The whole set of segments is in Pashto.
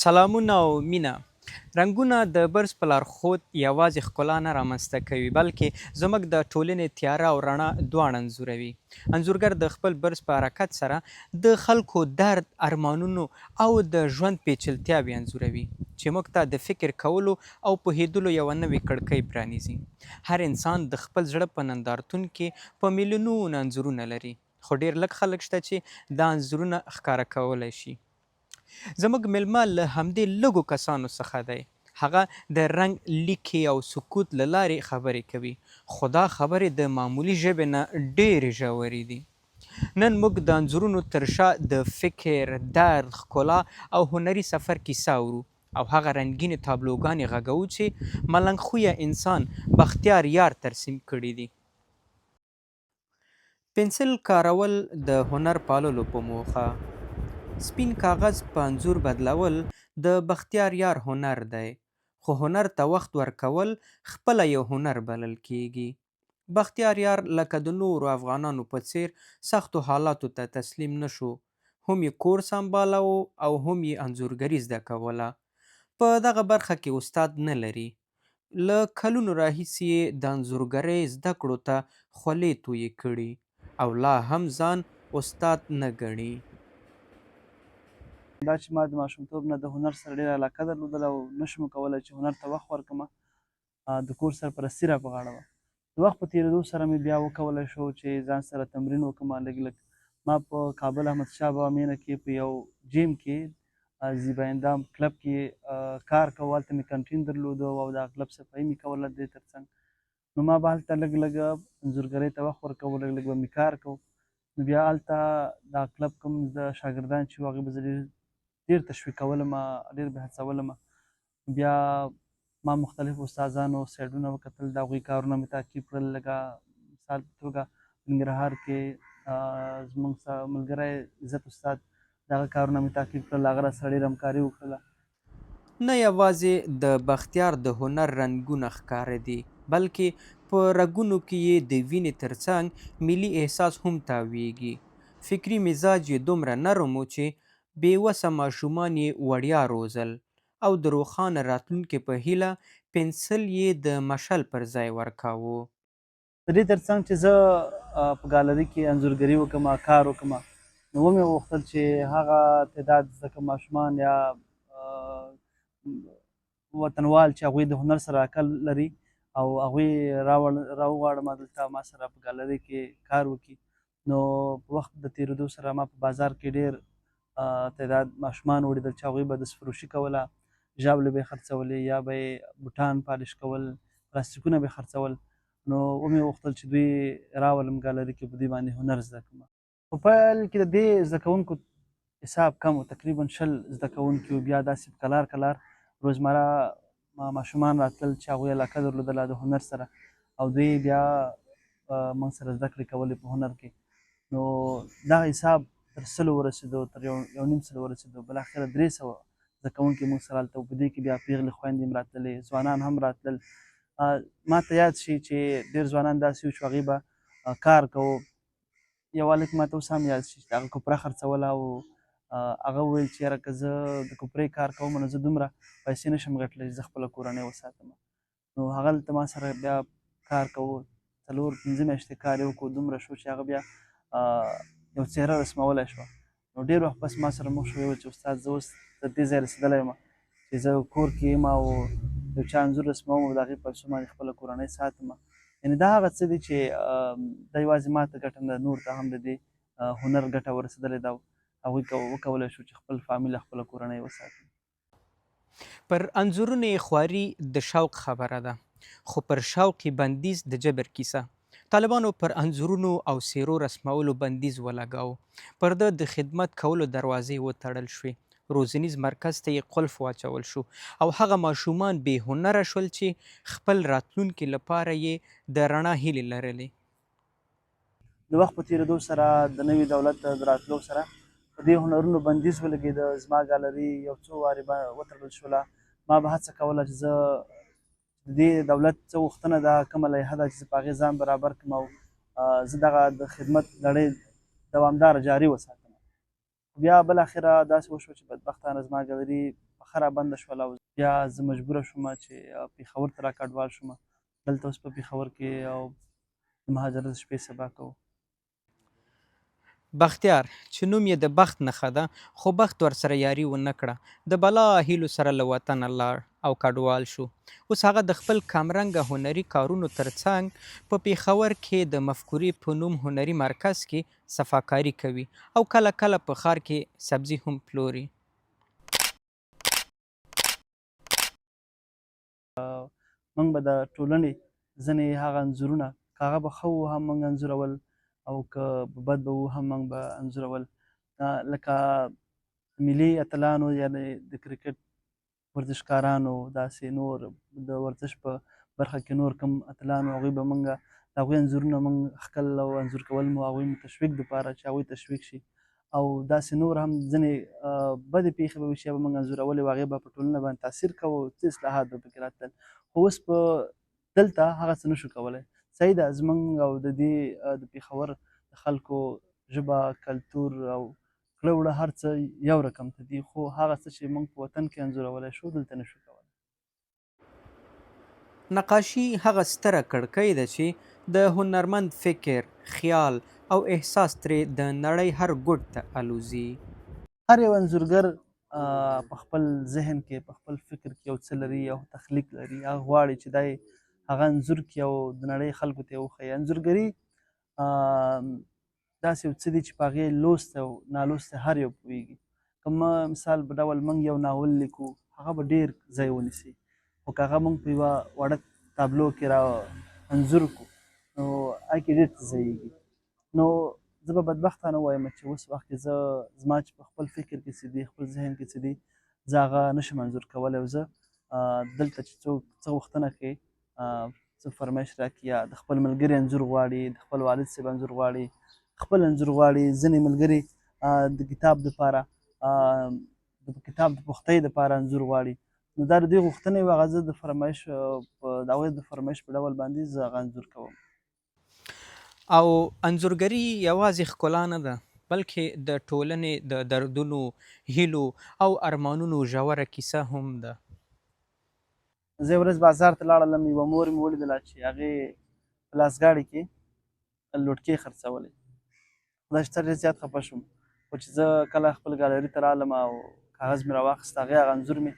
سلامونه او مینه. رنګونه د برس په لارښود یوازې ښکلا نه رامنځته کوي بلکې زموږ د ټولنې تیاره او رڼا دواړه انځوروي. انځورګر د خپل برس په حرکت سره د خلکو درد، ارمانونو او د ژوند پیچلتیاوې انځوروي چې موږ ته د فکر کولو او پوهېدلو یوه نوې کړکۍ پرانیزي. هر انسان د خپل زړه په نندارتون کې په میلیونونو انځورونه لري، خو ډېر لږ خلک شته چې دا انځورونه ښکاره کولی شي. زموږ میلمه له همدې لږو کسانو څخه دی. هغه د رنګ، لیکې او سکوت له لارې خبرې کوي، خو دا خبرې د معمولي ژبې نه ډېرې ژورې دي. نن موږ د انځورونو تر شا د فکر، درد، ښکلا او هنري سفر کیسه اورو او هغه رنګینې تابلوګانې غږوو چې ملنګ خویه انسان بختیار یار ترسیم کړي دي. پنسل کارول د هنر پاللو په موخه. سپین کاغذ په انځور بدلول د بختیار یار هنر دی، خو هنر ته وخت ورکول خپله یو هنر بلل کیږي. بختیار یار لکه د نورو افغانانو په څیر سختو حالاتو ته تسلیم نشو، هم یې کور سنباله او هم یې انځورګري زده کوله. په دغه برخه کې استاد نه لري. له کلونو راهیسې یې د انځورګرۍ زده کړو ته خولې تویې کړي او لا هم ځان استاد نه ګڼي. دا چې ما د ماشومتوب نه د هنر سره ډېره علاقه درلودله او نه شم کولی چې هنر ته وخت ورکړم، د کور سرپرستي را په غاړه وه. د وخت په تېرېدو سره مې بیا وکولی شو چې ځان سره تمرین وکړم لږ لږ. ما په کابل احمدشاه بابا مینه کې په یو جیم کې زیبایندام کلب کې کار کوه. هلته مې کنټین درلوده او د کلب صفایي مې کوله دې تر څنګ. نو ما به هلته لږ لږ انځورګرۍ ته وخت ورکوه، لږ لږ به مې کار کوو. نو بیا هلته دا کلب کوم د شاګردان چې وو هغوی به زه ډېر تشویقولم، ډېر به هڅولم. بیا ما مختلفو استادانو سایډونه وکتل، د هغوی کارونه مې تعقیب کړل. لکه مثال په توګه ننګرهار کې زموږ ملګری عزت استاد، د هغه کارونه مې تعقیب کړل، هغه راسره ډېره همکاري وکړله. نه یوازې د بختیار د هنر رنګونه ښکاره دي، بلکې په رګونو کې یې د وینې ترڅنګ ملي احساس هم تاویږي. فکري مزاج یې دومره نرم و چې بې وسه ماشومان یې وړیا روزل او د روښانه راتلونکي په هیله پنسل یې د مشل پر ځای ورکاوه. د دې ترڅنګ چې زه په ګالري کې انځورګري وکړم، کار وکړم، نو ومې غوښتل چې هغه تعداد زده کړه ماشومان یا وطنوال چې هغوی د هنر سره علاقه لري او هغوی راوغواړم دلته ما سره په ګالري کې کار وکړي. نو په وخت د تېرېدو سره ما په بازار کې ډېر تعداد ماشومان ولیدل چې هغوی به دستفروشي کوله، ژاولې به یې خرڅولې یا به یې بوټان پالش کول، پلاستیکونه به یې خرڅول. نو ومې غوښتل چې دوی راولم ګالري کې، په دوی باندې هنر زده کړم. په پیل کې د دې زده کوونکو حساب کم و، تقریبا 20 زده کوونکي وو. بیا داسې کلار کلار روزمره ماشومان راتلل چې هغوی علاقه درلودله د هنر سره او دوی بیا موږ سره زده کړې کولې په هنر کې. نو دغه حساب تر 100 ورسېدو، تر 1.5 ورسېدو. بالاخره 300 زده کوونکي موږ سره هلته وو. په دې کې بیا پیغلې خویندې هم راتللې، ځوانان هم راتلل. ما ته یاد شي چې ډېر ځوانان داسې وو چې هغوی به کار کوو. یو هلک ما ته اوس هم یاد شي چې هغه کوپره خرڅوله او هغه وویل چې یاره که زه د کوپرې کار کوم نو زه دومره پیسې نشم ګټلی چې زه خپله کورنۍ وساتم. نو هغه هلته ما سره بیا کار کوو، 4-5 میاشتې کار یې وکړو. دومره شو چې هغه بیا یو څهره رسمولی شوه. نو ډېر وخت پس ما سره مخ شو، ویل چې استاد زه اوس تر دې ځایه رسېدلی یم چې زه کور کې یم او یو چا انځور رسموم او د هغې پیسو باندې خپله کورنۍ ساتم. یعنې دا هغه څه دي چې دا یوازې ما ته ګټه نه ده، نور ته هم د دې هنر ګټه ورسېدلې ده او هغوی وکولی شو چې خپل فامیل او خپله کورنۍ وساتي. پر انځورونو یې خواري د شوق خبره ده، خو پر شوق یې بندیز د جبر کیسه. طالبانو پر انځورونو او څېرو رسمولو بندیز ولګاوه. پر ده د خدمت کولو دروازې وتړل شوې. روزنیز مرکز ته یې قلف واچول شو او هغه ماشومان بې هنره شول چې خپل راتلونکي لپاره یې د رڼا هیلې لرلې. د وخت په تېرېدو سره د نوي دولت د راتلو سره په دې هنرونو بندیز ولګېده. زما ګالري یو څو وارې وتړل شوله. ما به هڅه کوله چې زه د دې دولت څه غوښتنه ده، کومه لایحه ده چې زه په هغې ځان برابر کړم او زه دغه د خدمت لړۍ دوامداره جاري وساتم. بیا بالاخره داسې وشوه چې بدبختانه زما ګالري په پخه رابنده شوله او بیا زه مجبوره شومه چې پېښور ته راکډوال شومه. دلته اوس په پېښور کې او د مهاجرت شپې سبا کوو. بختیار چې نوم یې د بخت نښه ده خو بخت ورسره یاري ونه کړه د بلا هیلو سره له وطنه لاړ او کډوال شو اوس هغه د خپل کمرنګه هنري کارونو ترڅنګ په پېښور کې د مفکورې په نوم هنري مرکز کې صفاکاري کوي او کله کله په ښار کې سبزي هم پلوري موږ به د ټولنې ځینې هغه انځورونه که هغه به ښه وو هم موږ انځورول او که بد به وو هم موږ به انځورول. لکه ملي اتلانو یعنې د کرکټ ورزشکارانو داسې نور د ورزش په برخه کې نور کوم اتلان وو هغوی به موږ د هغوی انځورونه موږ ښکل او انځور کول مو هغوی مو تشویق دپاره چې هغوی تشویق شي او داسې نور هم ځینې بدې پېښې به وي چې هغه به موږ انځورولې وو هغې به په ټولنه باندې تاثیر کوو څه اصلاحات به پکې راتلل خو اوس په دلته هغه څه نشو کولی. صحیح ده زموږ او د دې د پېښور د خلکو ژبه کلتور او کړه وړه هر څه یو رقم ته دي خو هغه څه چې موږ په وطن کې انځورولی شو دلته نشو کولی. نقاشي هغه ستره کړکۍ ده چې د هنرمند فکر خیال او احساس ترې د نړۍ هر ګوټ ته الوزي هر یو انځورګر په خپل ذهن کې په خپل فکر کې یو څه لري یو تخلیق لري هغه غواړي چې دا هغه انځور کړي او د نړۍ خلکو ته یې وښیي. انځورګري داسې یو څه دي چې په هغې لوستی او نالوستی هر یو پوهېږي. که مثال په ډول موږ یو ناول لیکو هغه به ډېر ځای ونیسي خو که هغه موږ په یوه وړه تابلو کې را انځور کړو نو هغې کې ډېر څه ځایېږي. نو زه به بدبختانه ووایم چې اوس وخت کې زما چې په خپل فکر کې څه دي خپل ذهن کې څه دي زه هغه نشم انځور کولی او زه دلته چې څوک څه غوښتنه کوي څه فرمایش راکړي یا د خپل ملګري انځور غواړي د خپل والد صاحب انځور غواړي خپل انځور غواړي ځینې ملګري د کتاب دپاره د کتاب د پختۍ دپاره انځور غواړي نو دا د دوی غوښتنې وي هغه زه د فرمایش د هغوی د فرمایش په ډول باندې زه هغه انځور کوم. او انځورګري یوازې ښکلا نه ده بلکې د ټولنې د دردونو هیلو او ارمانونو ژوره کیسه هم ده. زه یوه ورځ بازار ته لاړلم یوه مور مې ولیدله چې هغې په لاسګاډي کې لوټکې خرڅولې. خدای شته ډېر زیات خفه شوم خو چې زه کله خپل ګالري ته رالم او کاغذ مې راواخیست هغې هغه انځور مې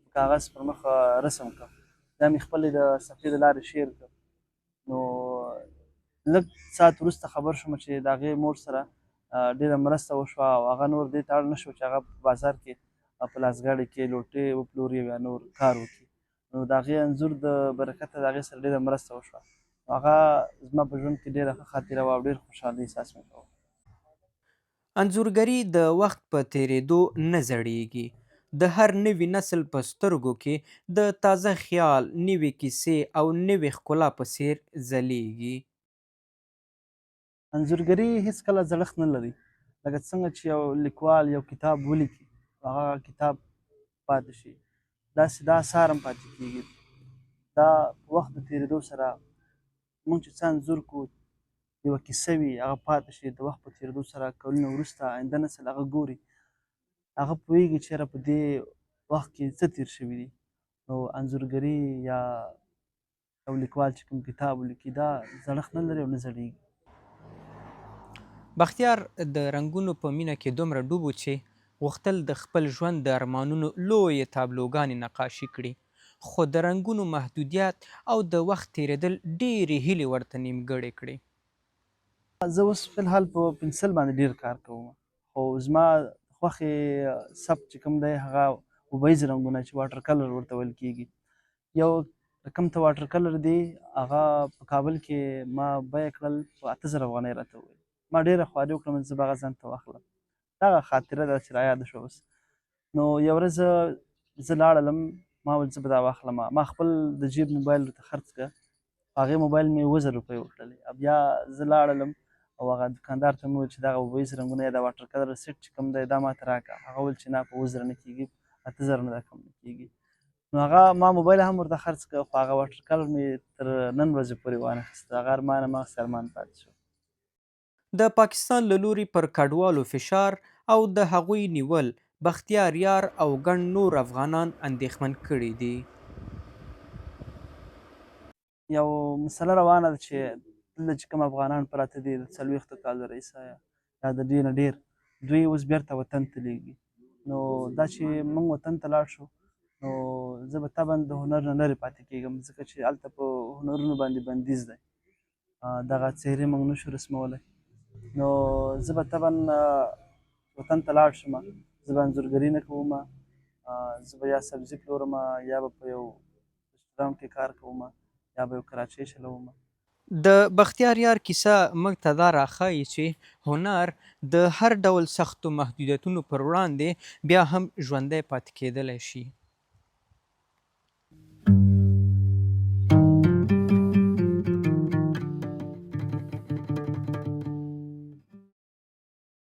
په کاغذ پر مخ رسم کړ دا مې خپلې د صفحې د لارې شیر کړ. نو لږ ساعت وروسته خبر شوم چې د هغې مور سره ډېره مرسته وشوه او هغه نور دې ته اړ نه شو چې هغه په بازار کې په لاسګاډي کې لوټې وپلوري یا نور کار وکړي. نو د هغې انځور د برکته د هغې سره ډېره مرسته وشوه نو هغه زما په ژوند کې ډېره ښه خاطره وه او ډېر خوشحالي احساس مې کوه. انځورګري د وخت په تېرېدو نه زړېږي. د هر نوي نسل په سترګو کې د تازه خیال، نوې کیسې او نوې ښکلا په څېر ځلېږي. انځورګري هېڅکله زړښت نه لري لکه څنګه چې یو لیکوال یو کتاب ولیکي هغه کتاب پاتې شي داسې دا اثار هم پاتې کېږي. دا په وخت د تېرېدو سره موږ چې څه انځور کړو یوه کیسه وي هغه پاتې شي د وخت په تېرېدو سره کلونه وروسته آینده نسل هغه ګوري هغه پوهېږي چې یاره په دې وخت کې څه تېر شوي دي. نو انځورګري یا یو لیکوال چې کوم کتاب ولیکي دا زړښت نه لري او نه زړېږي. بختیار د رنګونو په مینه کې دومره ډوب و چې غوښتل د خپل ژوند د ارمانونو لویې تابلوګانې نقاشي کړي خو د رنګونو محدودیت او د وخت تېرېدل ډېرې هیلې ورته نیمګړې کړې. زه اوس فلحال په پنسل باندې ډېر کار کوم خو زما خوښې سبک چې کوم دی هغه اوبهیز رنګونه چې واټر کلر ورته ویل کېږي. یو رقم ته واټر کلر دی هغه په کابل کې ما بیه کړل په 8000 افغانۍ راته وویل ما ډېره خواري وکړه چې زه به هغه ځان ته واخلم دغه خاطره ده چې رایاده شوه اوس. نو یوه ورځ زه لاړلم ما ویل زه به دا واخلم ما خپل د جیب موبایل ورته خرڅ کړه په هغې موبایل مې 7000 روپۍ وکړلې بیا زه لاړلم او هغه دکاندار ته مې وویل چې دغه اوبهیز رنګونه یا دا واټر کلر سیټ چې کوم دی دا ماته راکړه هغه وویل چې نه په 7000 نه کېږي 8000 نه دا کم نه کېږي. نو هغه ما موبایل هم ورته خرڅ کړه خو هغه واټر کلر مې تر نن ورځې پورې وانخیست هغه ارمان هماغسې ارمان پاتې شو. د پاکستان له لوري پر کډوالو فشار او د هغوی نیول بختیار یار او ګڼ نور افغانان اندېښمن کړي دي. یو مسله روانه ده چې دلته چې کوم افغانان پراته دي د 40 کالو راهیسه یا د دې نه ډېر، دوی اوس بېرته وطن ته لېږي. نو دا چې موږ وطن ته لاړ شو نو زه به طبعا د هنر نه لرې پاتې کېږم، ځکه چې هلته په هنرونو باندې بندیز دی، دغه څهرې موږ نشو رسمولی. نو زه به طبعا وطن ته لاړ شم، زه به انځورګري نه کوم، زه به یا سبزي پلورم یا به په یو رستورانټ کې کار کوم یا به یو کراچۍ چلوم. د بختیار یار کیسه موږ ته دا راښایي چې هنر د هر ډول سختو محدودیتونو پر وړاندې بیا هم ژوندی پاتې کېدلی شي.